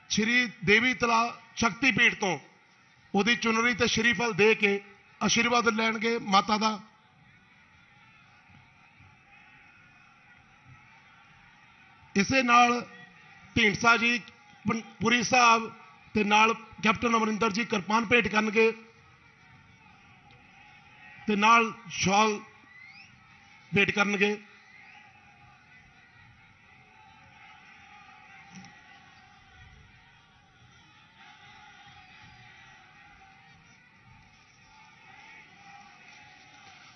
श्री देवी तला शक्तिपीठ तो ਉਹਦੀ ਚੁਨਰੀ ਤੇ ਸ਼ਰੀਫਲ ਦੇ ਕੇ आशीर्वाद ਲੈਣਗੇ माता ਦਾ। ਇਸੇ ਨਾਲ ਢੀਂਡਸਾ ਜੀ ਪੁਰੀ ਸਾਹਿਬ ਤੇ ਨਾਲ ਕੈਪਟਨ ਅਮਰਿੰਦਰ ਜੀ ਕਿਰਪਾਨ ਭੇਟ ਕਰਨਗੇ ਤੇ ਨਾਲ ਸ਼ਾਲ ਭੇਟ ਕਰਨਗੇ।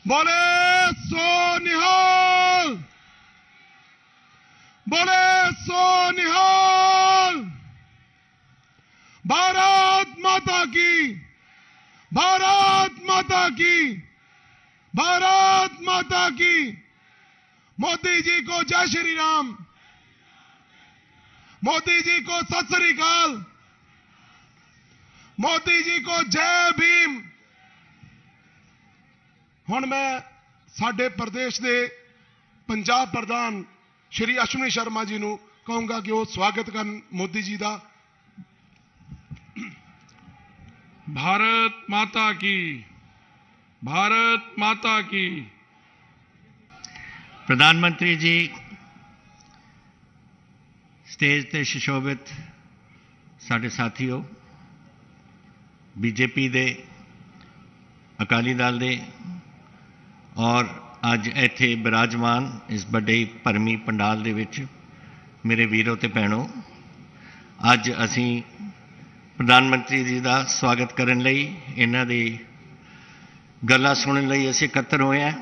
बोले सो निहाल, बोले सो निहाल। भारत माता की, भारत माता की, भारत माता की। मोदी जी को जय श्री राम, मोदी जी को सत श्री अकाल, मोदी जी को जय भीम। ਹੁਣ मैं साडे प्रदेश के पंजाब प्रधान श्री अश्विनी शर्मा जी ਨੂੰ ਕਹੂੰਗਾ कि वो स्वागत ਕਰਨ मोदी जी का। भारत माता की, भारत माता की। प्रधानमंत्री जी स्टेज ते सुशोभित साडे साथियों, बीजेपी दे, अकाली दल दे और अज इत्थे विराजमान इस बड़े भरमी पंडाल दे विच मेरे वीरों ते भैणों, अज असी प्रधानमंत्री जी का स्वागत करन लई, इन्हां दी गल्लां सुनन लई असीं इकट्ठे होए हैं।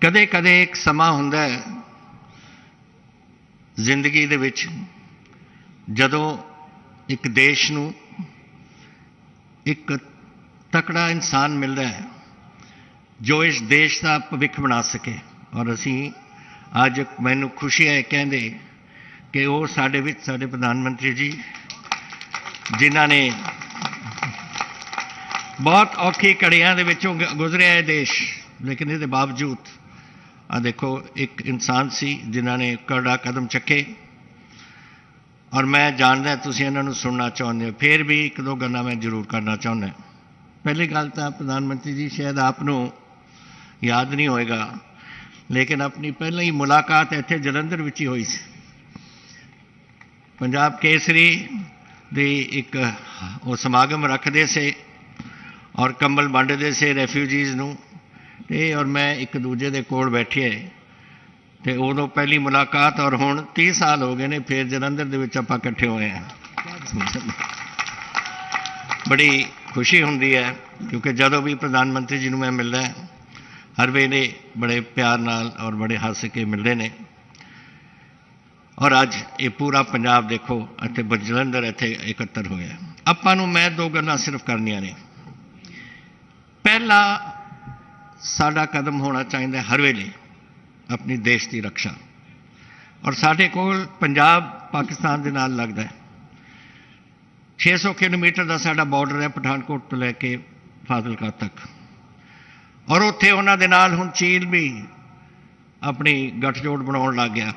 कदे कदे एक समा हुंदा है जिंदगी दे विच जदों एक देश नूं एक तकड़ा इंसान मिलता है जो इस देश का भविख बना सके। और असी अज मैनू खुशी है कहते कि वो साडे विच साडे प्रधानमंत्री जी जिन्हां ने बहुत औखी घड़ियां दे विचों गुजरिया है देश, लेकिन इसके बावजूद आ देखो एक इंसान सी जिन्हां ने कड़ा कदम चके। और मैं जानदा तुसीं इन्हां नूं सुनना चाहुंदे हो, फिर भी एक दो गल्लां मैं जरूर करना चाहुंदा। पहली गल तो प्रधानमंत्री जी शायद आपनों याद नहीं होएगा, लेकिन अपनी पहले ही मुलाकात इत्थे जलंधर विच ही हुई सी। पंजाब केसरी दी एक वो समागम रखते से और कंबल वंडते से रेफ्यूजीज़ नूं, और मैं एक दूजे दे कोल बैठे ते उदों पहली मुलाकात और हुण 30 साल हो गए ने, फिर जलंधर दे विच आपां इकट्ठे होए हैं। बड़ी खुशी हुंदी है क्योंकि जदों भी प्रधानमंत्री जी नूं मैं मिलदा है हर वेले बड़े प्यार नाल और बड़े हस के मिलते हैं। और अज ये पूरा पंजाब देखो इत्थे जलंधर इत्थे इकट्ठर होया। आपां नूं मैं दो गल्लां सिर्फ करनियां ने। पहला, साडा कदम होना चाहिए हर वेले अपनी देश की रक्षा। और साडे कोल पंजाब पाकिस्तान दे नाल लगदा है, 600 किलोमीटर का साडा बॉर्डर है पठानकोट तो लैके फाजिलका तक। और उत्थे उन्हां दे नाल हुण चीन भी अपनी गठजोड़ बनाउण लग गया।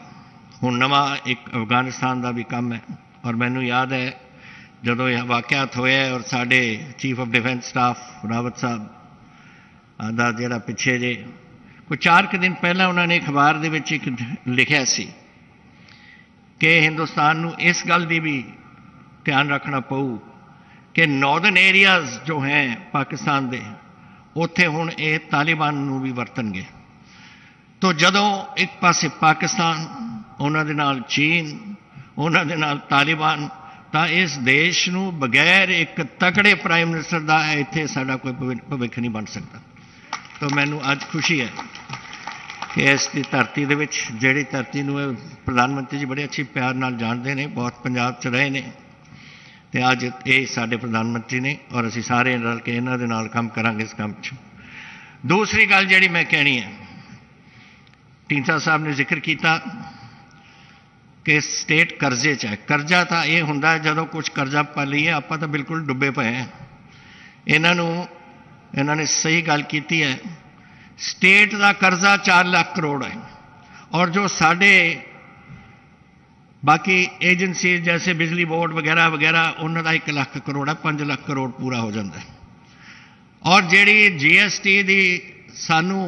हुण नवा एक अफगानिस्तान का भी काम है। और मैनू याद है जदों यह वाक़यात होया और साडे chief of defence staff Rawat साहब दा जिहड़ा पिछे जे कोई 4 दिन पहला उन्होंने अखबार दे विच एक लिखिया सी कि हिंदुस्तान नूं इस गल दी भी ध्यान रखना पऊ कि नॉर्दर्न एरियाज़ जो हैं पाकिस्तान दे उत्थे हुण ये तालिबान नूं भी वरतणगे। तो जदों एक पासे पाकिस्तान उन्हां दे नाल चीन उन्हां दे नाल तालिबान, तो इस देश नूं बगैर एक तकड़े प्राइम मिनिस्टर दा इत्थे साडा कोई भविख नहीं बन सकता। तो मैनूं अज खुशी है कि इस दी धरती दे विच जिहड़ी धरती नूं प्रधानमंत्री जी बड़े अच्छे प्यार नाल जाणदे ने, बहुत पंजाब च रहे ने, ते अज ये साडे प्रधानमंत्री ने और असीं सारे रल के इन्हां दे नाल काम करांगे इस काम च। दूसरी गल जिहड़ी मैं कहनी है, ढींडसा साहब ने जिक्र किया कि स्टेट कर्जे च है। कर्जा तो ये हुंदा जदों कुछ कर्जा पा लईए आपां तां बिल्कुल डुबे पे हैं। इन्हां ने सही गल की है, स्टेट का कर्जा 4 लाख करोड़ है और जो साडे बाकी एजेंसी जैसे बिजली बोर्ड वगैरह वगैरह उन्होंने 1 लाख करोड़ है, 5 लाख करोड़ पूरा हो जाता है। और जी GST की सानू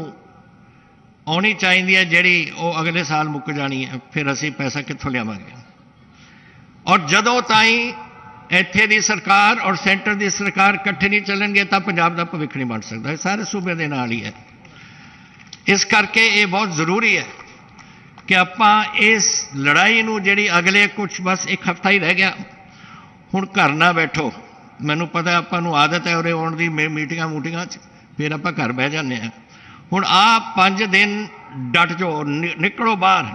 आनी चाहिए है जी वो अगले साल मुक जानी है, फिर असी पैसा कितों लियावांगे। और जदों ताई इत्थे दी सरकार और सेंटर की सरकार इकट्ठे नहीं चलणगे तो पंजाब का भविख नहीं बन सकता, ये सारे सूबे के नाल ही है। इस करके ये बहुत जरूरी है कि आपां इस लड़ाई नूं जिहड़ी अगले कुछ बस 1 हफ्ता ही रह गया, हुण घर ना बैठो। मैनूं पता आपां नूं आदत है उरे आउण दी मीटिंगां मूटिंगां च, फिर आपां घर बह जाने हैं। हुण आ 5 दिन डट जाओ, निकलो बाहर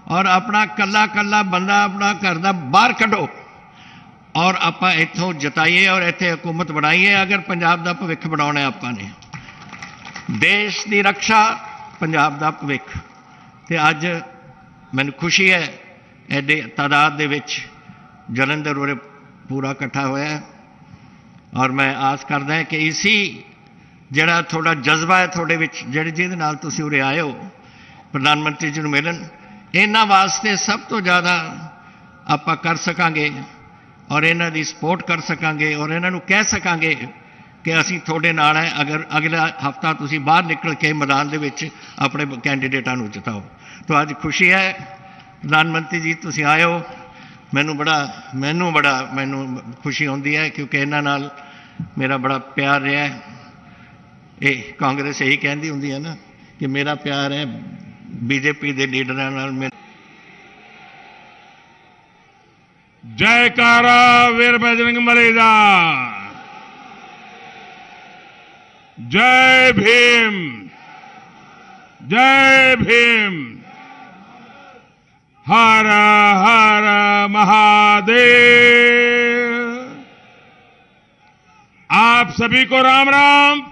और अपना कला कला बंदा अपना घर का बाहर कढो और आपां इत्थों जताइए और इत्थे हुकूमत बनाइए। अगर पंजाब का भविख बनाउणा है आपां ने, देश की रक्षा पंजाब का भविख। तो अज मैनूं खुशी है एडे तादाद दे विच जलंधर उरे पूरा इकट्ठा होया है और मैं आस करदा कि इसी जिहड़ा थोड़ा जज्बा है थोड़े विच जिहदे नाल तुसीं उरे आए हो प्रधानमंत्री जी नूं मिलन, इन्हां वास्ते सब तो ज़्यादा आपां कर सकांगे और इन्हां दी सपोर्ट कर सकांगे और इन्हां नूं कह सकांगे कि असीं थोड़े नाल है। अगर अगला हफ्ता तुसीं बाहर निकल के मैदान दे विच अपने कैंडीडेटां नूं जिताओ। तो अज खुशी है प्रधानमंत्री जी तुसीं आए हो, मैनूं खुशी होंदी है क्योंकि इन्हां नाल मेरा बड़ा प्यार रहा है। ये कांग्रेस यही कहती होंदी है ना कि मेरा प्यार है बीजेपी के लीडरां नाल। जयकारा वीर बजरंग बली दा, जय भीम, जय भीम, हर हर महादेव। आप सभी को राम राम।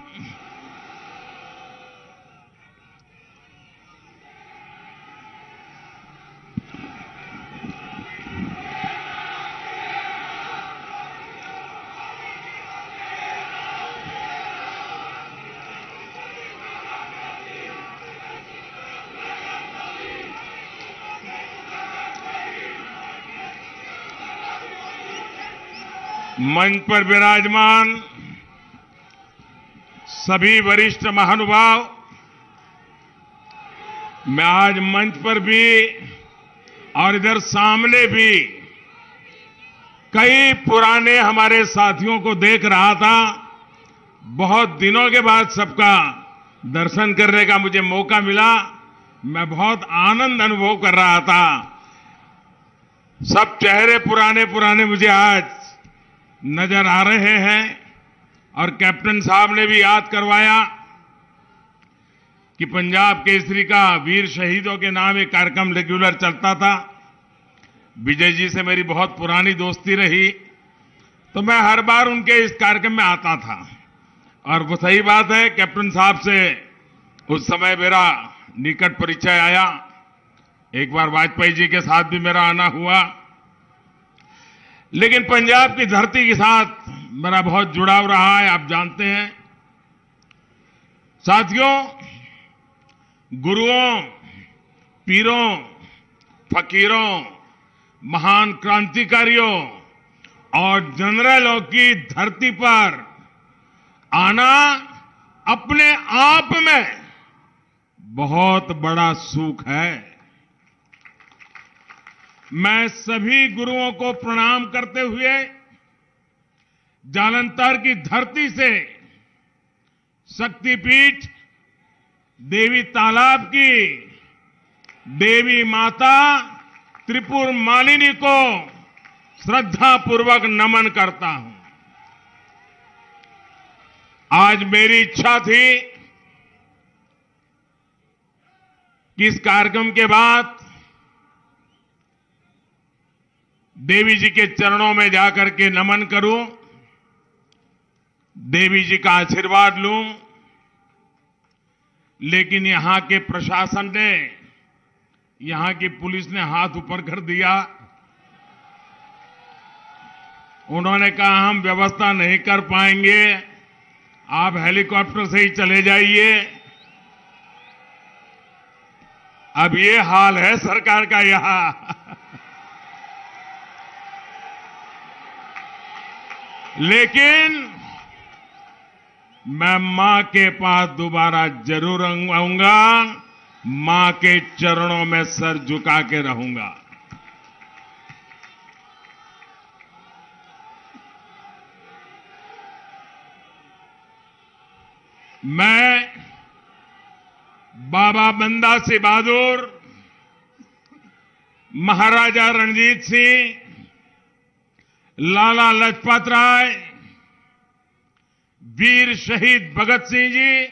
मंच पर विराजमान सभी वरिष्ठ महानुभाव, मैं आज मंच पर भी और इधर सामने भी कई पुराने हमारे साथियों को देख रहा था। बहुत दिनों के बाद सबका दर्शन करने का मुझे मौका मिला, मैं बहुत आनंद अनुभव कर रहा था। सब चेहरे पुराने पुराने मुझे आज नजर आ रहे हैं और कैप्टन साहब ने भी याद करवाया कि पंजाब केसरी का वीर शहीदों के नाम एक कार्यक्रम रेगुलर चलता था। विजय जी से मेरी बहुत पुरानी दोस्ती रही, तो मैं हर बार उनके इस कार्यक्रम में आता था। और वो सही बात है, कैप्टन साहब से उस समय मेरा निकट परिचय आया। एक बार वाजपेयी जी के साथ भी मेरा आना हुआ, लेकिन पंजाब की धरती के साथ मेरा बहुत जुड़ाव रहा है, आप जानते हैं। साथियों, गुरुओं, पीरों, फकीरों, महान क्रांतिकारियों और जनरलों की धरती पर आना अपने आप में बहुत बड़ा सुख है। मैं सभी गुरुओं को प्रणाम करते हुए जालंधर की धरती से शक्तिपीठ देवी तालाब की देवी माता त्रिपुर मालिनी को श्रद्धापूर्वक नमन करता हूं। आज मेरी इच्छा थी कि इस कार्यक्रम के बाद देवी जी के चरणों में जाकर के नमन करूं, देवी जी का आशीर्वाद लूं, लेकिन यहां के प्रशासन ने, यहां की पुलिस ने हाथ ऊपर कर दिया। उन्होंने कहा हम व्यवस्था नहीं कर पाएंगे, आप हेलीकॉप्टर से ही चले जाइए। अब ये हाल है सरकार का यहां। लेकिन मैं मां के पास दोबारा जरूर आऊंगा, मां के चरणों में सर झुका के रहूंगा। मैं बाबा बंदा सिंह बहादुर, महाराजा रणजीत सिंह, लाला लाजपत राय, वीर शहीद भगत सिंह जी,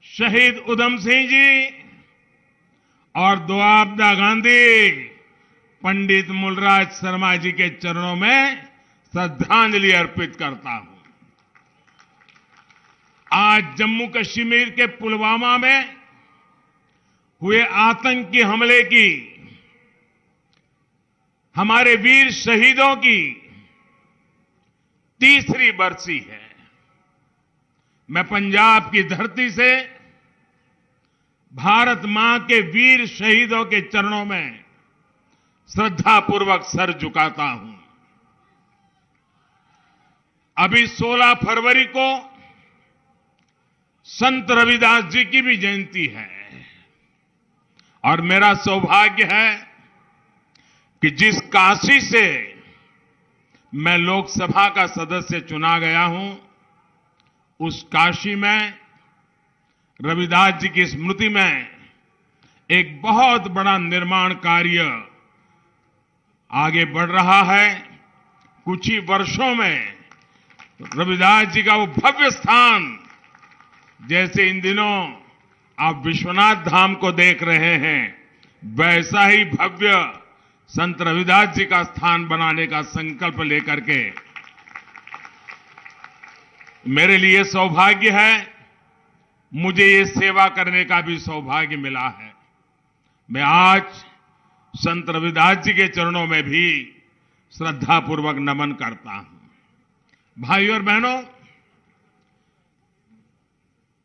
शहीद उधम सिंह जी और दुआबदा गांधी पंडित मूलराज शर्मा जी के चरणों में श्रद्धांजलि अर्पित करता हूं। आज जम्मू कश्मीर के पुलवामा में हुए आतंकी हमले की, हमारे वीर शहीदों की तीसरी बरसी है। मैं पंजाब की धरती से भारत मां के वीर शहीदों के चरणों में श्रद्धापूर्वक सर झुकाता हूं। अभी 16 फरवरी को संत रविदास जी की भी जयंती है और मेरा सौभाग्य है कि जिस काशी से मैं लोकसभा का सदस्य चुना गया हूं, उस काशी में रविदास जी की स्मृति में एक बहुत बड़ा निर्माण कार्य आगे बढ़ रहा है। कुछ ही वर्षों में रविदास जी का वो भव्य स्थान, जैसे इन दिनों आप विश्वनाथ धाम को देख रहे हैं, वैसा ही भव्य संत रविदास जी का स्थान बनाने का संकल्प लेकर के मेरे लिए सौभाग्य है, मुझे ये सेवा करने का भी सौभाग्य मिला है। मैं आज संत रविदास जी के चरणों में भी श्रद्धापूर्वक नमन करता हूं। भाइयों और बहनों,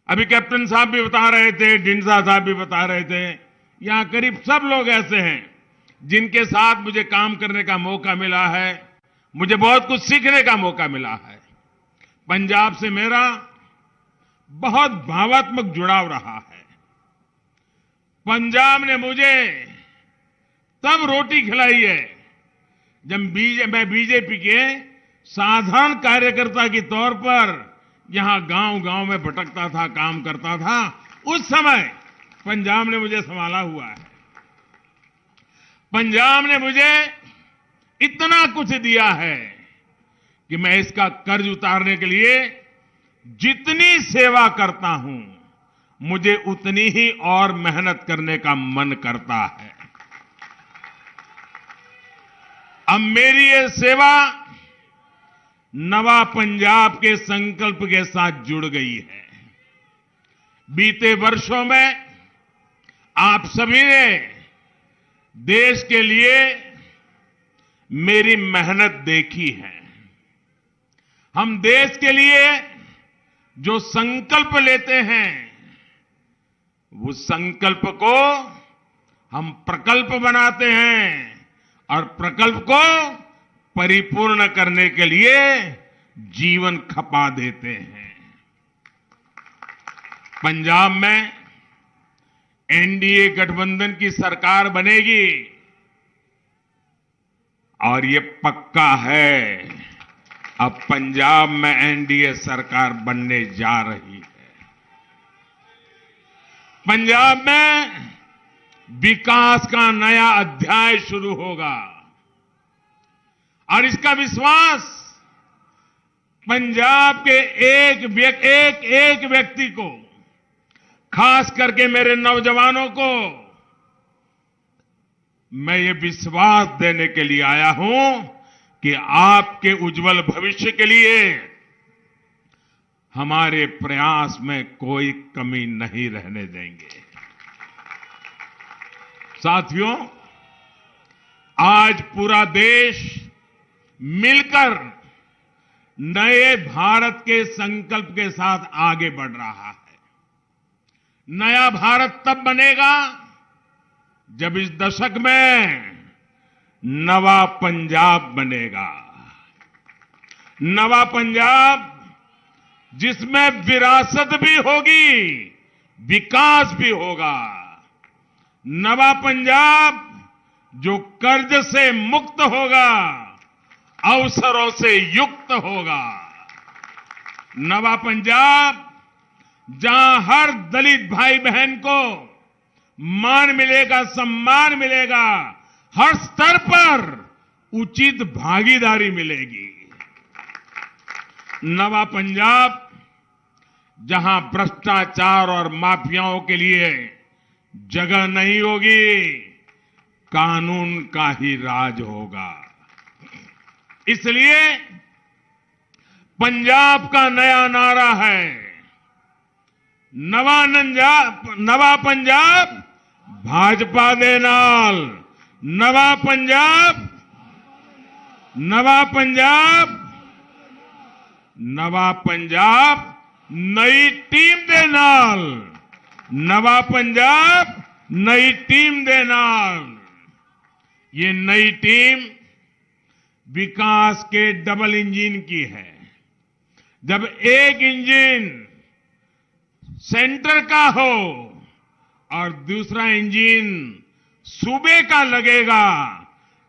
अभी कैप्टन साहब भी बता रहे थे, ढिंडसा साहब भी बता रहे थे, यहां करीब सब लोग ऐसे हैं जिनके साथ मुझे काम करने का मौका मिला है, मुझे बहुत कुछ सीखने का मौका मिला है। पंजाब से मेरा बहुत भावात्मक जुड़ाव रहा है। पंजाब ने मुझे तब रोटी खिलाई है जब मैं बीजेपी के साधारण कार्यकर्ता के तौर पर यहां गांव-गांव में भटकता था, काम करता था। उस समय पंजाब ने मुझे संभाला हुआ है। पंजाब ने मुझे इतना कुछ दिया है कि मैं इसका कर्ज उतारने के लिए जितनी सेवा करता हूं, मुझे उतनी ही और मेहनत करने का मन करता है। अब मेरी ये सेवा नवा पंजाब के संकल्प के साथ जुड़ गई है। बीते वर्षों में आप सभी ने देश के लिए मेरी मेहनत देखी है। हम देश के लिए जो संकल्प लेते हैं, उस संकल्प को हम प्रकल्प बनाते हैं और प्रकल्प को परिपूर्ण करने के लिए जीवन खपा देते हैं। पंजाब में एनडीए गठबंधन की सरकार बनेगी और ये पक्का है, अब पंजाब में एनडीए सरकार बनने जा रही है। पंजाब में विकास का नया अध्याय शुरू होगा और इसका विश्वास पंजाब के एक व्यक्ति को, खास करके मेरे नौजवानों को मैं ये विश्वास देने के लिए आया हूं कि आपके उज्जवल भविष्य के लिए हमारे प्रयास में कोई कमी नहीं रहने देंगे। साथियों, आज पूरा देश मिलकर नए भारत के संकल्प के साथ आगे बढ़ रहा है। नया भारत तब बनेगा जब इस दशक में नवा पंजाब बनेगा। नवा पंजाब जिसमें विरासत भी होगी, विकास भी होगा। नवा पंजाब जो कर्ज से मुक्त होगा, अवसरों से युक्त होगा। नवा पंजाब जहां हर दलित भाई बहन को मान मिलेगा, सम्मान मिलेगा, हर स्तर पर उचित भागीदारी मिलेगी। नवा पंजाब जहां भ्रष्टाचार और माफियाओं के लिए जगह नहीं होगी, कानून का ही राज होगा। इसलिए पंजाब का नया नारा है, नवा पंजाब भाजपा दे नाल। नवा पंजाब, नवा पंजाब, नवा पंजाब नई टीम दे नाल। नवा पंजाब नई टीम दे नाल। ये नई टीम विकास के डबल इंजन की है। जब एक इंजन सेंटर का हो और दूसरा इंजन सूबे का लगेगा,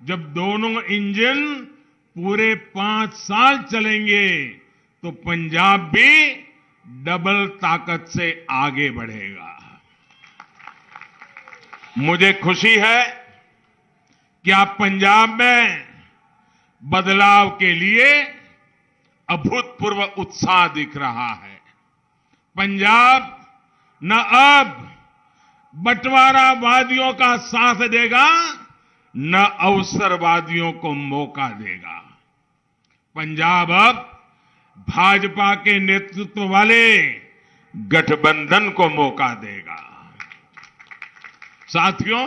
जब दोनों इंजन पूरे 5 साल चलेंगे तो पंजाब भी डबल ताकत से आगे बढ़ेगा। मुझे खुशी है कि आप पंजाब में बदलाव के लिए अभूतपूर्व उत्साह दिख रहा है। पंजाब न अब बंटवारावादियों का साथ देगा, न अवसरवादियों को मौका देगा। पंजाब अब भाजपा के नेतृत्व वाले गठबंधन को मौका देगा। साथियों,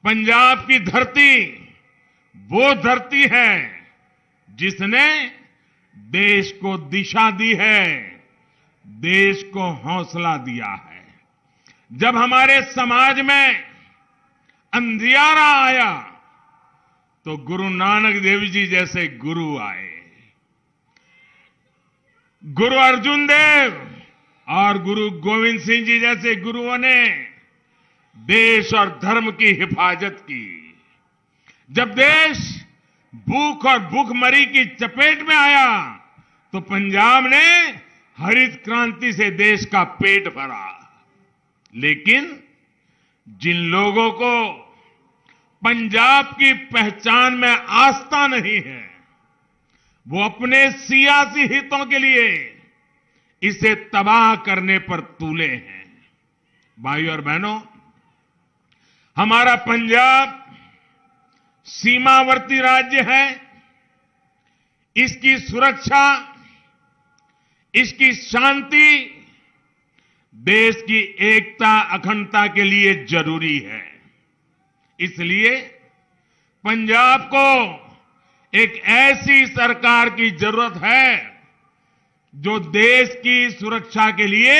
पंजाब की धरती वो धरती है जिसने देश को दिशा दी है, देश को हौसला दिया है। जब हमारे समाज में अंधियारा आया तो गुरु नानक देव जी जैसे गुरु आए। गुरु अर्जुन देव और गुरु गोविंद सिंह जी जैसे गुरुओं ने देश और धर्म की हिफाजत की। जब देश भूख और भूखमरी की चपेट में आया तो पंजाब ने हरित क्रांति से देश का पेट भरा। लेकिन जिन लोगों को पंजाब की पहचान में आस्था नहीं है, वो अपने सियासी हितों के लिए इसे तबाह करने पर तुले हैं। भाइयों और बहनों, हमारा पंजाब सीमावर्ती राज्य है। इसकी सुरक्षा, इसकी शांति देश की एकता अखंडता के लिए जरूरी है। इसलिए पंजाब को एक ऐसी सरकार की जरूरत है जो देश की सुरक्षा के लिए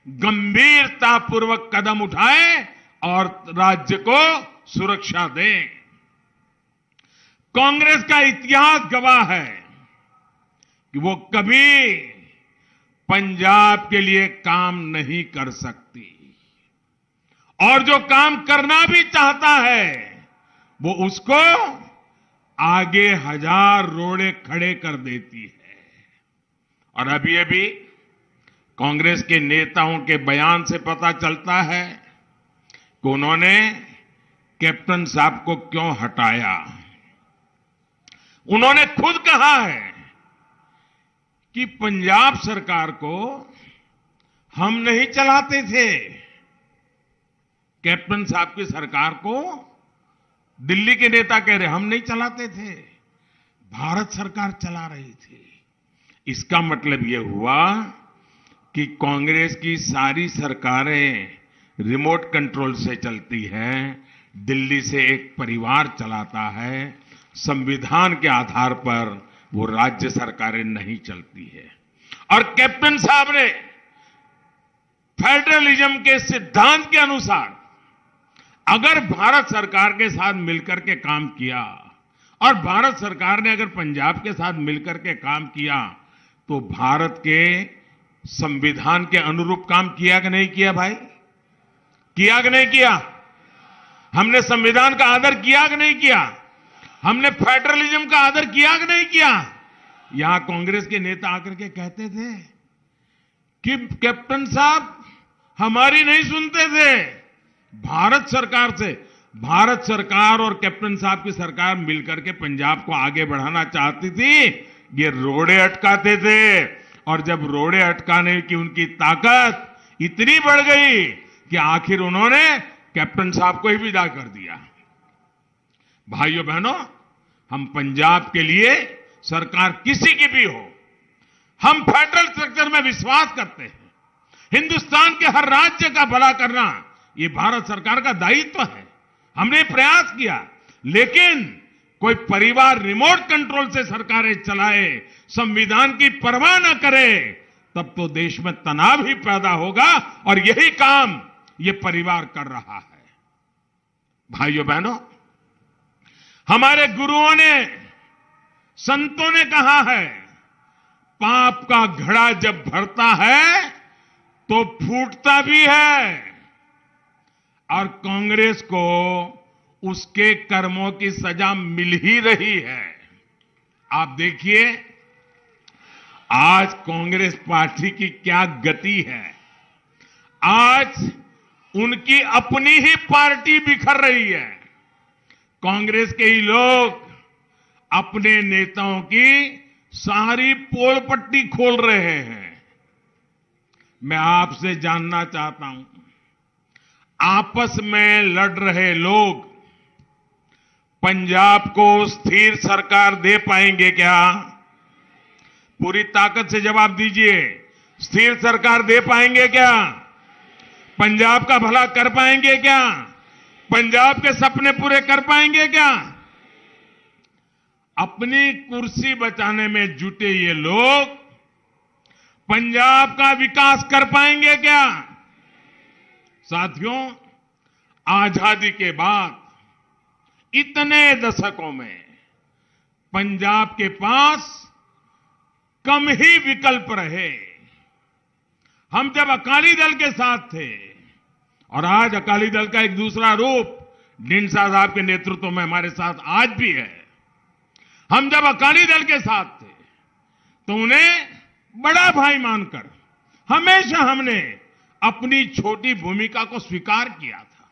गंभीरतापूर्वक कदम उठाए और राज्य को सुरक्षा दे। कांग्रेस का इतिहास गवाह है कि वो कभी पंजाब के लिए काम नहीं कर सकती, और जो काम करना भी चाहता है वो उसको आगे हजार रोड़े खड़े कर देती है। और अभी अभी कांग्रेस के नेताओं के बयान से पता चलता है कि उन्होंने कैप्टन साहब को क्यों हटाया। उन्होंने खुद कहा है कि पंजाब सरकार को हम नहीं चलाते थे। कैप्टन साहब की सरकार को दिल्ली के नेता कह रहे हम नहीं चलाते थे, भारत सरकार चला रही थी। इसका मतलब यह हुआ कि कांग्रेस की सारी सरकारें रिमोट कंट्रोल से चलती हैं, दिल्ली से एक परिवार चलाता है, संविधान के आधार पर वो राज्य सरकारें नहीं चलती है। और कैप्टन साहब ने फेडरलिज्म के सिद्धांत के अनुसार अगर भारत सरकार के साथ मिलकर के काम किया और भारत सरकार ने अगर पंजाब के साथ मिलकर के काम किया तो भारत के संविधान के अनुरूप काम किया कि नहीं किया भाई? किया कि नहीं किया? हमने संविधान का आदर किया कि नहीं किया? हमने फेडरलिज्म का आदर किया कि नहीं किया? यहां कांग्रेस के नेता आकर के कहते थे कि कैप्टन साहब हमारी नहीं सुनते थे। भारत सरकार और कैप्टन साहब की सरकार मिलकर के पंजाब को आगे बढ़ाना चाहती थी। ये रोड़े अटकाते थे और जब रोड़े अटकाने की उनकी ताकत इतनी बढ़ गई कि आखिर उन्होंने कैप्टन साहब को ही विदा कर दिया। भाइयों बहनों, हम पंजाब के लिए सरकार किसी की भी हो, हम फेडरल स्ट्रक्चर में विश्वास करते हैं। हिंदुस्तान के हर राज्य का भला करना ये भारत सरकार का दायित्व है। हमने प्रयास किया, लेकिन कोई परिवार रिमोट कंट्रोल से सरकारें चलाए, संविधान की परवाह न करे, तब तो देश में तनाव ही पैदा होगा और यही काम ये परिवार कर रहा है। भाइयों बहनों, हमारे गुरुओं ने, संतों ने कहा है, पाप का घड़ा जब भरता है तो फूटता भी है, और कांग्रेस को उसके कर्मों की सजा मिल ही रही है। आप देखिए आज कांग्रेस पार्टी की क्या गति है। आज उनकी अपनी ही पार्टी बिखर रही है। कांग्रेस के ही लोग अपने नेताओं की सारी पोल पट्टी खोल रहे हैं। मैं आपसे जानना चाहता हूं, आपस में लड़ रहे लोग पंजाब को स्थिर सरकार दे पाएंगे क्या? पूरी ताकत से जवाब दीजिए। स्थिर सरकार दे पाएंगे क्या? पंजाब का भला कर पाएंगे क्या? पंजाब के सपने पूरे कर पाएंगे क्या? अपनी कुर्सी बचाने में जुटे ये लोग पंजाब का विकास कर पाएंगे क्या? साथियों, आजादी के बाद इतने दशकों में पंजाब के पास कम ही विकल्प रहे। हम जब अकाली दल के साथ थे, और आज अकाली दल का एक दूसरा रूप ढींडसा साहब के नेतृत्व में हमारे साथ आज भी है। हम जब अकाली दल के साथ थे तो उन्हें बड़ा भाई मानकर हमेशा हमने अपनी छोटी भूमिका को स्वीकार किया था।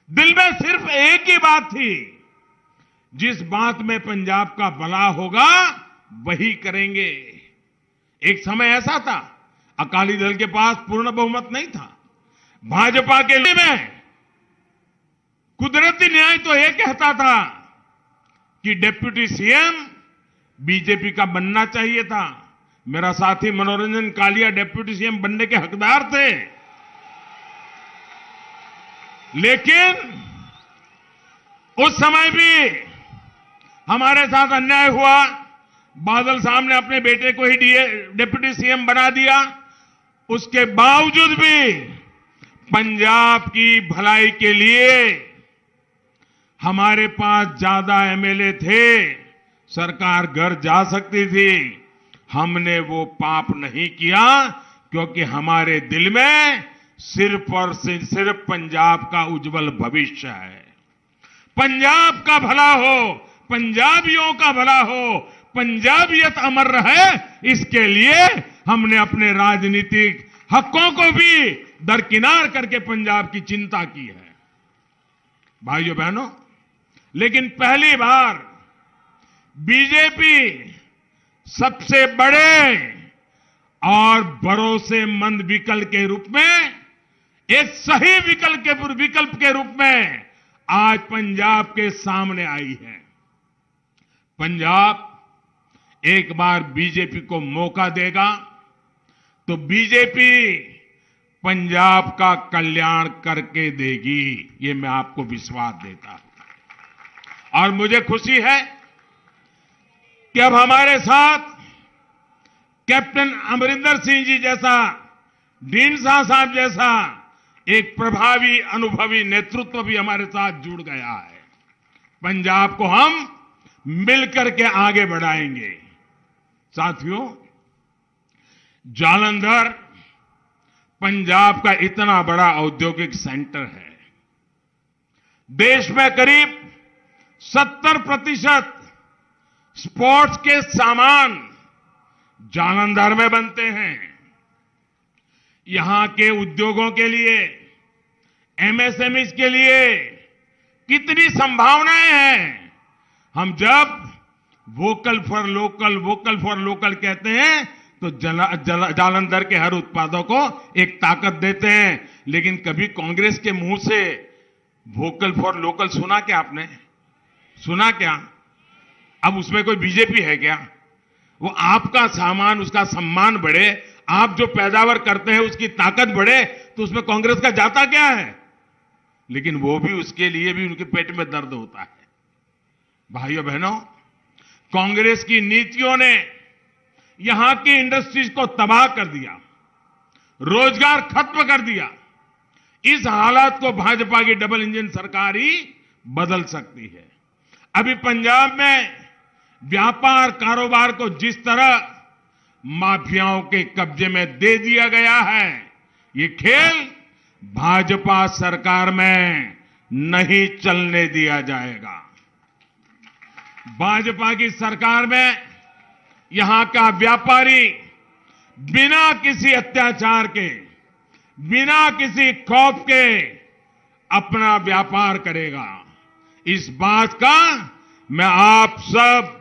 दिल में सिर्फ एक ही बात थी, जिस बात में पंजाब का भला होगा वही करेंगे। एक समय ऐसा था, अकाली दल के पास पूर्ण बहुमत नहीं था। भाजपा के लिए में कुदरती न्याय तो यह कहता था कि डिप्टी सीएम बीजेपी का बनना चाहिए था। मेरा साथी मनोरंजन कालिया डिप्टी सीएम बनने के हकदार थे, लेकिन उस समय भी हमारे साथ अन्याय हुआ। बादल साहब ने अपने बेटे को ही डिप्टी सीएम बना दिया। उसके बावजूद भी पंजाब की भलाई के लिए हमारे पास ज्यादा एमएलए थे, सरकार घर जा सकती थी। हमने वो पाप नहीं किया, क्योंकि हमारे दिल में सिर्फ और सिर्फ पंजाब का उज्जवल भविष्य है। पंजाब का भला हो, पंजाबियों का भला हो, पंजाबियत अमर रहे, इसके लिए हमने अपने राजनीतिक हकों को भी दरकिनार करके पंजाब की चिंता की है। भाइयों बहनों, लेकिन पहली बार बीजेपी सबसे बड़े और भरोसेमंद विकल्प के रूप में, एक सही विकल्प के रूप में आज पंजाब के सामने आई है। पंजाब एक बार बीजेपी को मौका देगा तो बीजेपी पंजाब का कल्याण करके देगी, ये मैं आपको विश्वास देता हूं। और मुझे खुशी है कि अब हमारे साथ कैप्टन अमरिंदर सिंह जी जैसा, ढींडसा साहब जैसा एक प्रभावी अनुभवी नेतृत्व भी हमारे साथ जुड़ गया है। पंजाब को हम मिलकर के आगे बढ़ाएंगे। साथियों, जालंधर पंजाब का इतना बड़ा औद्योगिक सेंटर है। देश में करीब 70% स्पोर्ट्स के सामान जालंधर में बनते हैं। यहां के उद्योगों के लिए, एमएसएमईज के लिए कितनी संभावनाएं हैं। हम जब वोकल फॉर लोकल कहते हैं तो जालंधर के हर उत्पादों को एक ताकत देते हैं। लेकिन कभी कांग्रेस के मुंह से वोकल फॉर लोकल सुना क्या आपने? सुना क्या? अब उसमें कोई बीजेपी है क्या? वो आपका सामान, उसका सम्मान बढ़े, आप जो पैदावार करते हैं उसकी ताकत बढ़े, तो उसमें कांग्रेस का जाता क्या है? लेकिन वो भी, उसके लिए भी उनके पेट में दर्द होता है। भाइयों बहनों, कांग्रेस की नीतियों ने यहां की इंडस्ट्रीज को तबाह कर दिया, रोजगार खत्म कर दिया। इस हालात को भाजपा की डबल इंजन सरकार ही बदल सकती है। अभी पंजाब में व्यापार कारोबार को जिस तरह माफियाओं के कब्जे में दे दिया गया है, ये खेल भाजपा सरकार में नहीं चलने दिया जाएगा। भाजपा की सरकार में यहां का व्यापारी बिना किसी अत्याचार के, बिना किसी खौफ के अपना व्यापार करेगा। इस बात का मैं आप सब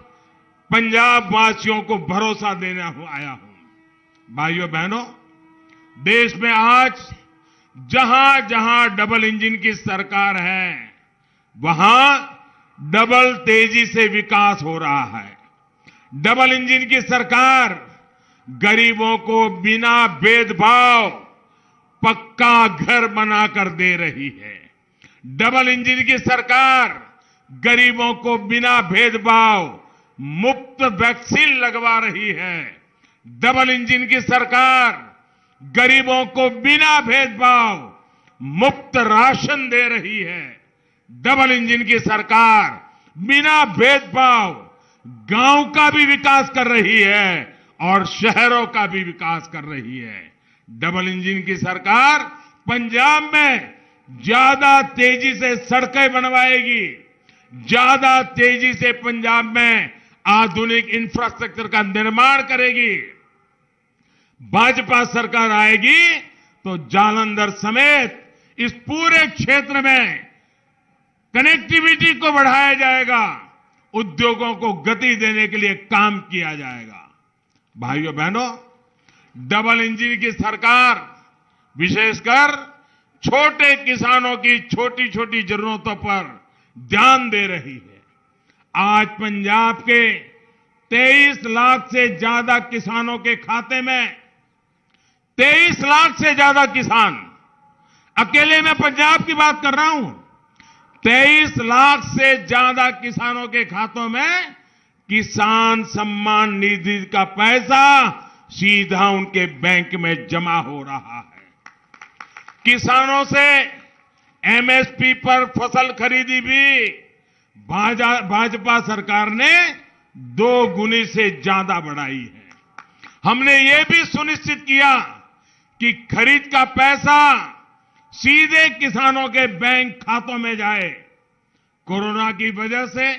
पंजाब वासियों को भरोसा देने आया हूं। भाइयों बहनों, देश में आज जहां जहां डबल इंजन की सरकार है, वहां डबल तेजी से विकास हो रहा है। डबल इंजन की सरकार गरीबों को बिना भेदभाव पक्का घर बनाकर दे रही है। डबल इंजन की सरकार गरीबों को बिना भेदभाव मुफ्त वैक्सीन लगवा रही है। डबल इंजन की सरकार गरीबों को बिना भेदभाव मुफ्त राशन दे रही है। डबल इंजन की सरकार बिना भेदभाव गांव का भी विकास कर रही है और शहरों का भी विकास कर रही है। डबल इंजन की सरकार पंजाब में ज्यादा तेजी से सड़कें बनवाएगी, ज्यादा तेजी से पंजाब में आधुनिक इंफ्रास्ट्रक्चर का निर्माण करेगी। भाजपा सरकार आएगी तो जालंधर समेत इस पूरे क्षेत्र में कनेक्टिविटी को बढ़ाया जाएगा, उद्योगों को गति देने के लिए काम किया जाएगा। भाइयों बहनों, डबल इंजन की सरकार विशेषकर छोटे किसानों की छोटी छोटी जरूरतों पर ध्यान दे रही है। आज पंजाब के 23 लाख से ज्यादा किसानों के खाते में, 23 लाख से ज्यादा किसान, अकेले मैं पंजाब की बात कर रहा हूं, 23 लाख से ज्यादा किसानों के खातों में किसान सम्मान निधि का पैसा सीधा उनके बैंक में जमा हो रहा है। किसानों से एमएसपी पर फसल खरीदी भी भाजपा सरकार ने 2 गुनी से ज्यादा बढ़ाई है। हमने ये भी सुनिश्चित किया कि खरीद का पैसा सीधे किसानों के बैंक खातों में जाए। कोरोना की वजह से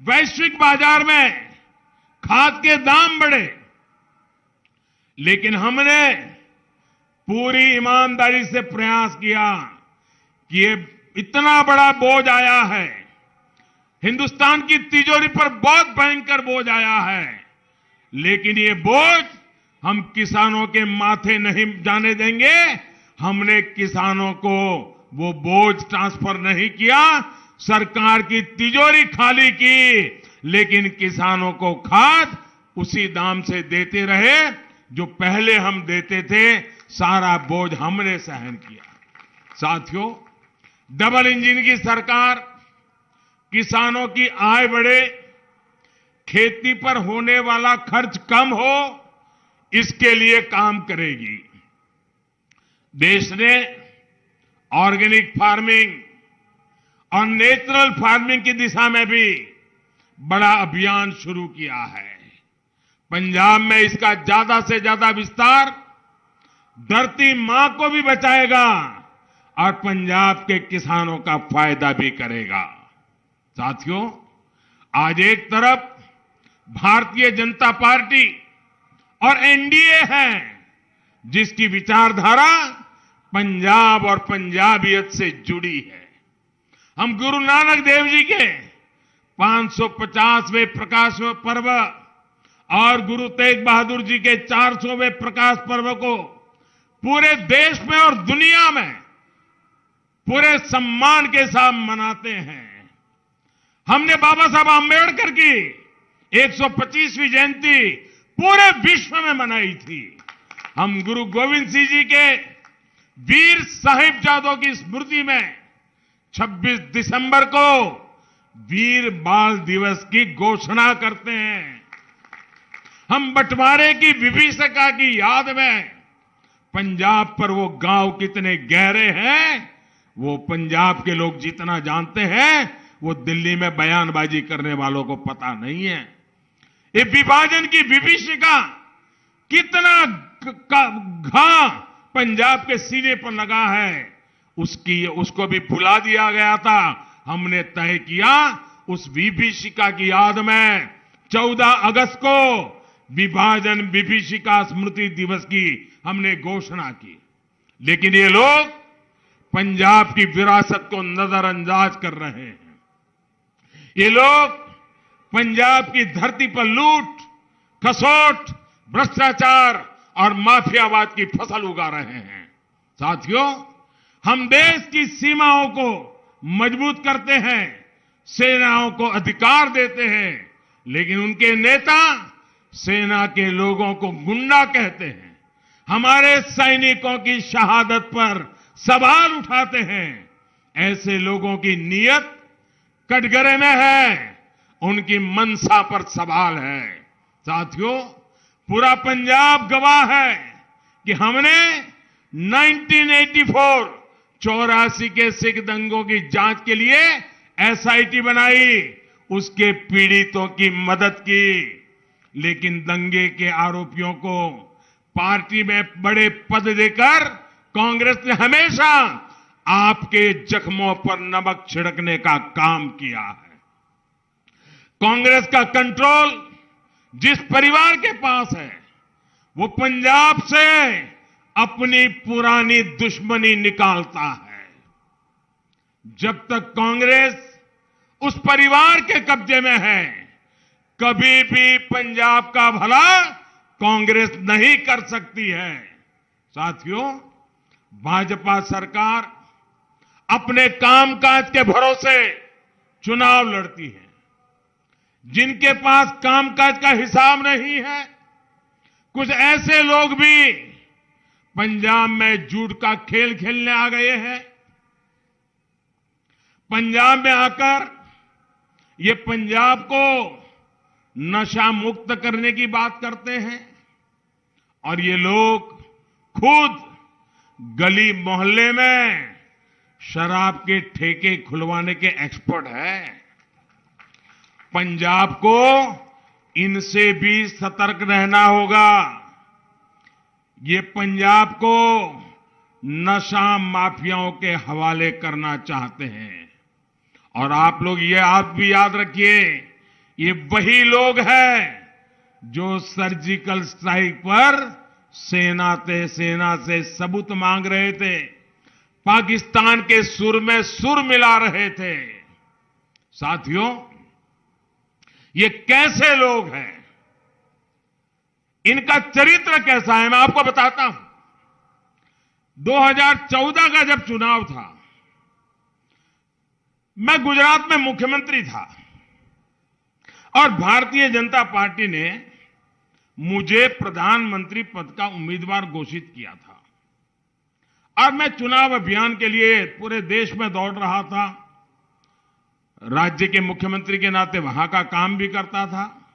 वैश्विक बाजार में खाद के दाम बढ़े, लेकिन हमने पूरी ईमानदारी से प्रयास किया कि ये इतना बड़ा बोझ आया है, हिंदुस्तान की तिजोरी पर बहुत भयंकर बोझ आया है, लेकिन ये बोझ हम किसानों के माथे नहीं जाने देंगे। हमने किसानों को वो बोझ ट्रांसफर नहीं किया, सरकार की तिजोरी खाली की, लेकिन किसानों को खाद उसी दाम से देते रहे जो पहले हम देते थे। सारा बोझ हमने सहन किया। साथियों, डबल इंजन की सरकार किसानों की आय बढ़े, खेती पर होने वाला खर्च कम हो, इसके लिए काम करेगी। देश ने ऑर्गेनिक फार्मिंग और नेचुरल फार्मिंग की दिशा में भी बड़ा अभियान शुरू किया है। पंजाब में इसका ज्यादा से ज्यादा विस्तार धरती मां को भी बचाएगा और पंजाब के किसानों का फायदा भी करेगा। साथियों, आज एक तरफ भारतीय जनता पार्टी और एनडीए है जिसकी विचारधारा पंजाब और पंजाबियत से जुड़ी है। हम गुरु नानक देव जी के 550वें प्रकाश पर्व और गुरु तेग बहादुर जी के 400वें प्रकाश पर्व को पूरे देश में और दुनिया में पूरे सम्मान के साथ मनाते हैं। हमने बाबा साहब आंबेडकर की 125वीं जयंती पूरे विश्व में मनाई थी। हम गुरु गोविंद सिंह जी के वीर साहिबजादों की स्मृति में 26 दिसंबर को वीर बाल दिवस की घोषणा करते हैं। हम बंटवारे की विभीषिका की याद में पंजाब पर वो गांव कितने गहरे हैं वो पंजाब के लोग जितना जानते हैं वो दिल्ली में बयानबाजी करने वालों को पता नहीं है। ये विभाजन की विभीषिका कितना घा पंजाब के सीने पर लगा है उसको भी भुला दिया गया था। हमने तय किया उस विभीषिका की याद में 14 अगस्त को विभाजन विभीषिका स्मृति दिवस की हमने घोषणा की। लेकिन ये लोग पंजाब की विरासत को नजरअंदाज कर रहे हैं। ये लोग पंजाब की धरती पर लूट, खसोट, भ्रष्टाचार और माफियावाद की फसल उगा रहे हैं। साथियों, हम देश की सीमाओं को मजबूत करते हैं, सेनाओं को अधिकार देते हैं, लेकिन उनके नेता सेना के लोगों को गुंडा कहते हैं। हमारे सैनिकों की शहादत पर सवाल उठाते हैं। ऐसे लोगों की नीयत कटघरे में है, उनकी मंशा पर सवाल है। साथियों, पूरा पंजाब गवाह है कि हमने 1984 के सिख दंगों की जांच के लिए एसआईटी बनाई, उसके पीड़ितों की मदद की। लेकिन दंगे के आरोपियों को पार्टी में बड़े पद देकर कांग्रेस ने हमेशा आपके जख्मों पर नमक छिड़कने का काम किया है। कांग्रेस का कंट्रोल जिस परिवार के पास है वो पंजाब से अपनी पुरानी दुश्मनी निकालता है। जब तक कांग्रेस उस परिवार के कब्जे में है, कभी भी पंजाब का भला कांग्रेस नहीं कर सकती है। साथियों, भाजपा सरकार अपने कामकाज के भरोसे चुनाव लड़ती है। जिनके पास कामकाज का हिसाब नहीं है, कुछ ऐसे लोग भी पंजाब में झूठ का खेल खेलने आ गए हैं। पंजाब में आकर ये पंजाब को नशा मुक्त करने की बात करते हैं और ये लोग खुद गली मोहल्ले में शराब के ठेके खुलवाने के एक्सपर्ट हैं। पंजाब को इनसे भी सतर्क रहना होगा। ये पंजाब को नशा माफियाओं के हवाले करना चाहते हैं। और आप लोग आप भी याद रखिए, ये वही लोग हैं जो सर्जिकल स्ट्राइक पर सेना से सबूत मांग रहे थे, पाकिस्तान के सुर में सुर मिला रहे थे। साथियों, ये कैसे लोग हैं, इनका चरित्र कैसा है, मैं आपको बताता हूं। 2014 का जब चुनाव था, मैं गुजरात में मुख्यमंत्री था और भारतीय जनता पार्टी ने मुझे प्रधानमंत्री पद का उम्मीदवार घोषित किया था और मैं चुनाव अभियान के लिए पूरे देश में दौड़ रहा था। राज्य के मुख्यमंत्री के नाते वहां का काम भी करता था।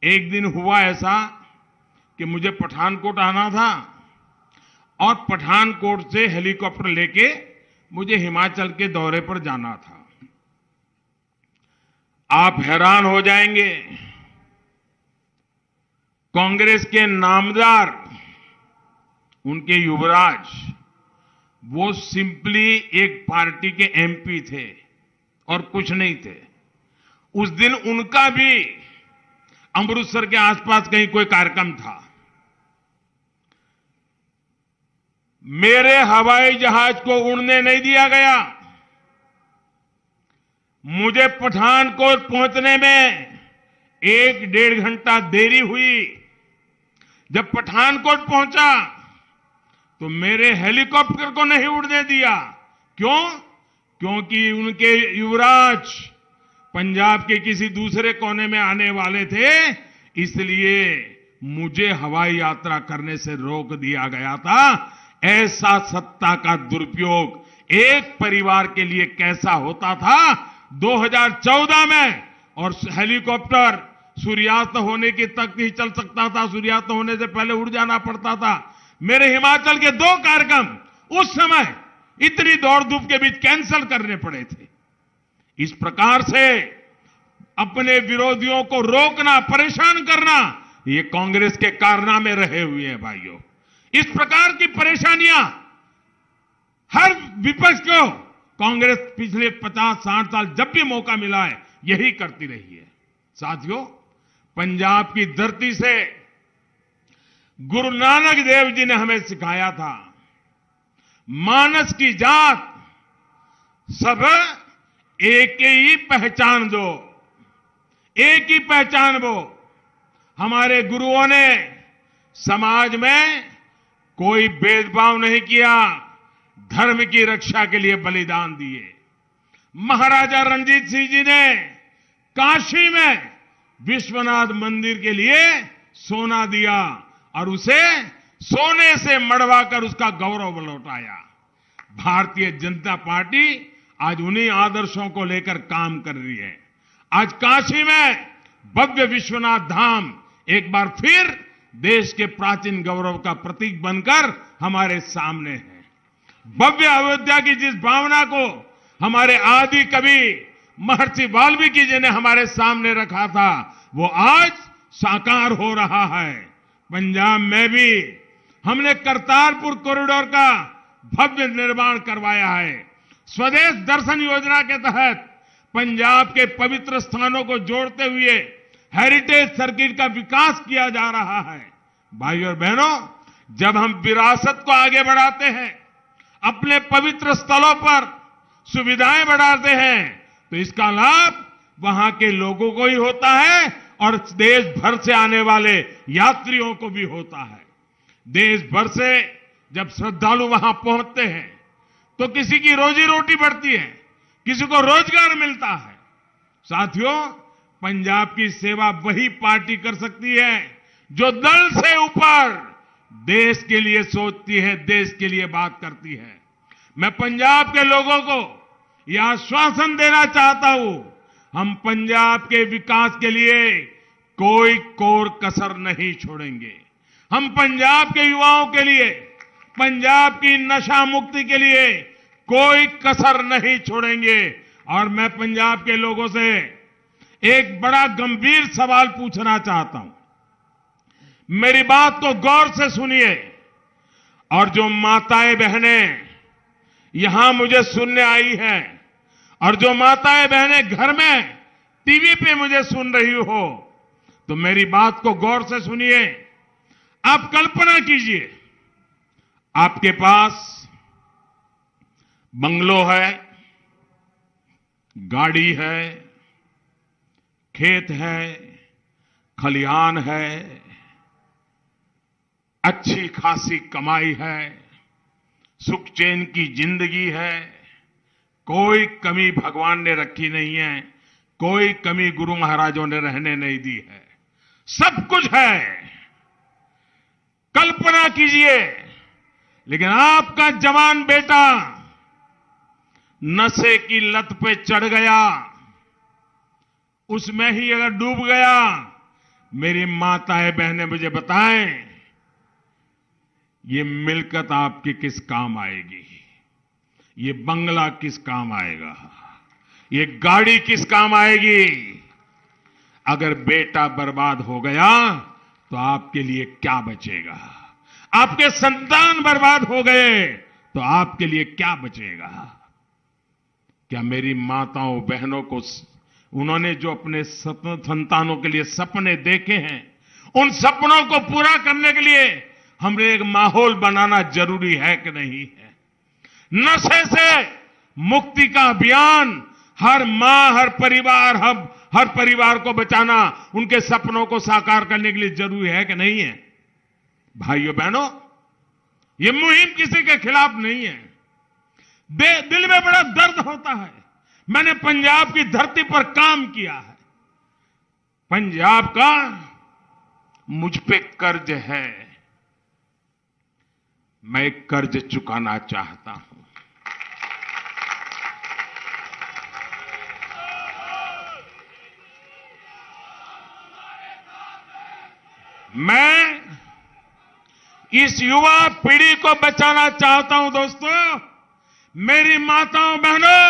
एक दिन हुआ ऐसा कि मुझे पठानकोट आना था और पठानकोट से हेलीकॉप्टर लेके मुझे हिमाचल के दौरे पर जाना था। आप हैरान हो जाएंगे, कांग्रेस के नामदार, उनके युवराज, वो सिंपली एक पार्टी के एमपी थे और कुछ नहीं थे। उस दिन उनका भी अमृतसर के आसपास कहीं कोई कार्यक्रम था। मेरे हवाई जहाज को उड़ने नहीं दिया गया। मुझे पठानकोट पहुंचने में 1-1.5 घंटा देरी हुई। जब पठानकोट पहुंचा तो मेरे हेलीकॉप्टर को नहीं उड़ने दिया। क्यों? क्योंकि उनके युवराज पंजाब के किसी दूसरे कोने में आने वाले थे, इसलिए मुझे हवाई यात्रा करने से रोक दिया गया था। ऐसा सत्ता का दुरुपयोग एक परिवार के लिए कैसा होता था 2014 में। और हेलीकॉप्टर सूर्यास्त होने की तक ही चल सकता था, सूर्यास्त होने से पहले उड़ जाना पड़ता था। मेरे हिमाचल के 2 कार्यक्रम उस समय इतनी दौड़ धूप के बीच कैंसिल करने पड़े थे। इस प्रकार से अपने विरोधियों को रोकना, परेशान करना, ये कांग्रेस के कारनामे रहे हुए हैं भाइयों। इस प्रकार की परेशानियां हर विपक्ष को कांग्रेस पिछले 50-60 साल जब भी मौका मिला है यही करती रही है। साथियों, पंजाब की धरती से गुरु नानक देव जी ने हमें सिखाया था, मानस की जात सब एक ही पहचान दो, एक ही पहचान वो। हमारे गुरुओं ने समाज में कोई भेदभाव नहीं किया, धर्म की रक्षा के लिए बलिदान दिए। महाराजा रणजीत सिंह जी ने काशी में विश्वनाथ मंदिर के लिए सोना दिया और उसे सोने से मढ़वाकर उसका गौरव लौटाया। भारतीय जनता पार्टी आज उन्हीं आदर्शों को लेकर काम कर रही है। आज काशी में भव्य विश्वनाथ धाम एक बार फिर देश के प्राचीन गौरव का प्रतीक बनकर हमारे सामने है। भव्य अयोध्या की जिस भावना को हमारे आदि कवि महर्षि वाल्मीकि जी ने हमारे सामने रखा था, वो आज साकार हो रहा है। पंजाब में भी हमने करतारपुर कॉरिडोर का भव्य निर्माण करवाया है। स्वदेश दर्शन योजना के तहत पंजाब के पवित्र स्थानों को जोड़ते हुए हेरिटेज सर्किट का विकास किया जा रहा है। भाइयों और बहनों, जब हम विरासत को आगे बढ़ाते हैं, अपने पवित्र स्थलों पर सुविधाएं बढ़ाते हैं, तो इसका लाभ वहां के लोगों को ही होता है और देश भर से आने वाले यात्रियों को भी होता है। देश भर से जब श्रद्धालु वहां पहुंचते हैं तो किसी की रोजी रोटी बढ़ती है, किसी को रोजगार मिलता है। साथियों, पंजाब की सेवा वही पार्टी कर सकती है जो दल से ऊपर देश के लिए सोचती है, देश के लिए बात करती है। मैं पंजाब के लोगों को यह आश्वासन देना चाहता हूं, हम पंजाब के विकास के लिए कोई कोर कसर नहीं छोड़ेंगे। हम पंजाब के युवाओं के लिए, पंजाब की नशा मुक्ति के लिए कोई कसर नहीं छोड़ेंगे। और मैं पंजाब के लोगों से एक बड़ा गंभीर सवाल पूछना चाहता हूं। मेरी बात को गौर से सुनिए और जो माताएं बहनें यहां मुझे सुनने आई हैं और जो माताएं बहनें घर में टीवी पे मुझे सुन रही हो, तो मेरी बात को गौर से सुनिए। आप कल्पना कीजिए, आपके पास बंगलो है, गाड़ी है, खेत है, खलिहान है, अच्छी खासी कमाई है, सुख चैन की जिंदगी है, कोई कमी भगवान ने रखी नहीं है, कोई कमी गुरु महाराजों ने रहने नहीं दी है, सब कुछ है। कल्पना कीजिए, लेकिन आपका जवान बेटा नशे की लत पे चढ़ गया, उसमें ही अगर डूब गया, मेरी माताएं बहनें मुझे बताएं, ये मिलकत आपकी किस काम आएगी? ये बंगला किस काम आएगा? ये गाड़ी किस काम आएगी? अगर बेटा बर्बाद हो गया तो आपके लिए क्या बचेगा? आपके संतान बर्बाद हो गए तो आपके लिए क्या बचेगा? क्या मेरी माताओं बहनों को उन्होंने जो अपने संतानों के लिए सपने देखे हैं, उन सपनों को पूरा करने के लिए हमें एक माहौल बनाना जरूरी है कि नहीं है? नशे से मुक्ति का अभियान हर मां, हर परिवार को बचाना, उनके सपनों को साकार करने के लिए जरूरी है कि नहीं है? भाइयों बहनों, ये मुहिम किसी के खिलाफ नहीं है। दिल में बड़ा दर्द होता है। मैंने पंजाब की धरती पर काम किया है। पंजाब का मुझ पे कर्ज है। मैं कर्ज चुकाना चाहता हूं। मैं इस युवा पीढ़ी को बचाना चाहता हूं। दोस्तों, मेरी माताओं बहनों,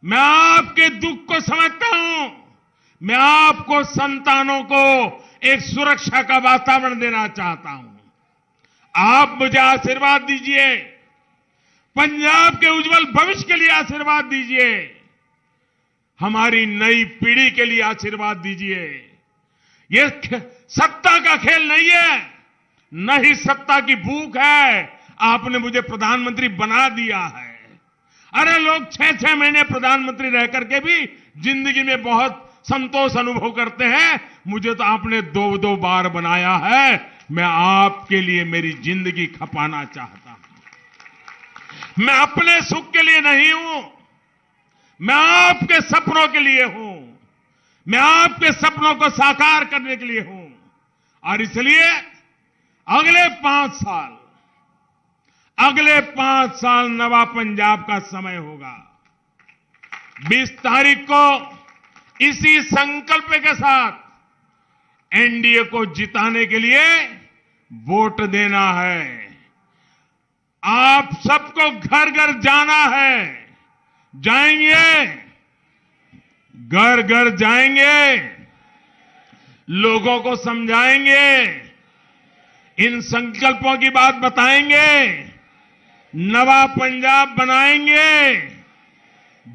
मैं आपके दुख को समझता हूं। मैं आपको संतानों को एक सुरक्षा का वातावरण देना चाहता हूं। आप मुझे आशीर्वाद दीजिए, पंजाब के उज्जवल भविष्य के लिए आशीर्वाद दीजिए, हमारी नई पीढ़ी के लिए आशीर्वाद दीजिए। ये सत्ता का खेल नहीं है, न ही सत्ता की भूख है। आपने मुझे प्रधानमंत्री बना दिया है। अरे लोग 6-6 महीने प्रधानमंत्री रह करके भी जिंदगी में बहुत संतोष अनुभव करते हैं। मुझे तो आपने 2-2 बार बनाया है। मैं आपके लिए मेरी जिंदगी खपाना चाहता हूं। मैं अपने सुख के लिए नहीं हूं, मैं आपके सपनों के लिए हूं। मैं आपके सपनों को साकार करने के लिए हूं। और इसलिए अगले 5 साल नवा पंजाब का समय होगा। 20 तारीख को इसी संकल्प के साथ एनडीए को जिताने के लिए वोट देना है। आप सबको घर घर जाना है। जाएंगे, घर घर जाएंगे, लोगों को समझाएंगे, इन संकल्पों की बात बताएंगे, नवा पंजाब बनाएंगे,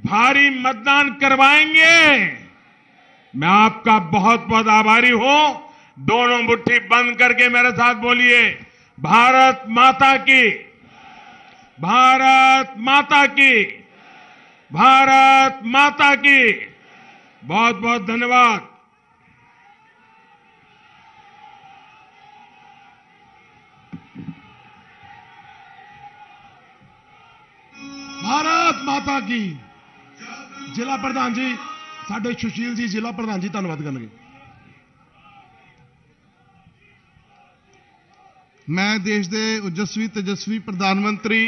भारी मतदान करवाएंगे। मैं आपका बहुत बहुत आभारी हूं। दोनों मुट्ठी बंद करके मेरे साथ बोलिए, भारत माता की, भारत माता की, भारत माता की। बहुत बहुत धन्यवाद। भारत माता की। ਜ਼ਿਲ੍ਹਾ ਪ੍ਰਧਾਨ ਜੀ, ਸਾਡੇ ਸੁਸ਼ੀਲ ਜੀ ਜ਼ਿਲ੍ਹਾ ਪ੍ਰਧਾਨ ਜੀ ਧੰਨਵਾਦ ਕਰਨਗੇ। मैं देश के ओजस्वी तेजस्वी प्रधानमंत्री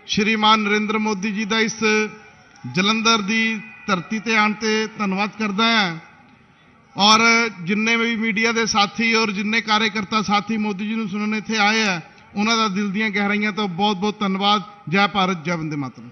श्रीमान नरेंद्र मोदी जी का इस जलंधर की धरती ते आने ते धन्यवाद करता है। और जिन्ने भी मीडिया के साथी और जिन्ने कार्यकर्ता साथी मोदी जी को सुनने इत्थे आए हैं, उन्हों का दिल दी गहराइयां तो बहुत बहुत धन्यवाद। जय भारत, जय वंदे मातरम।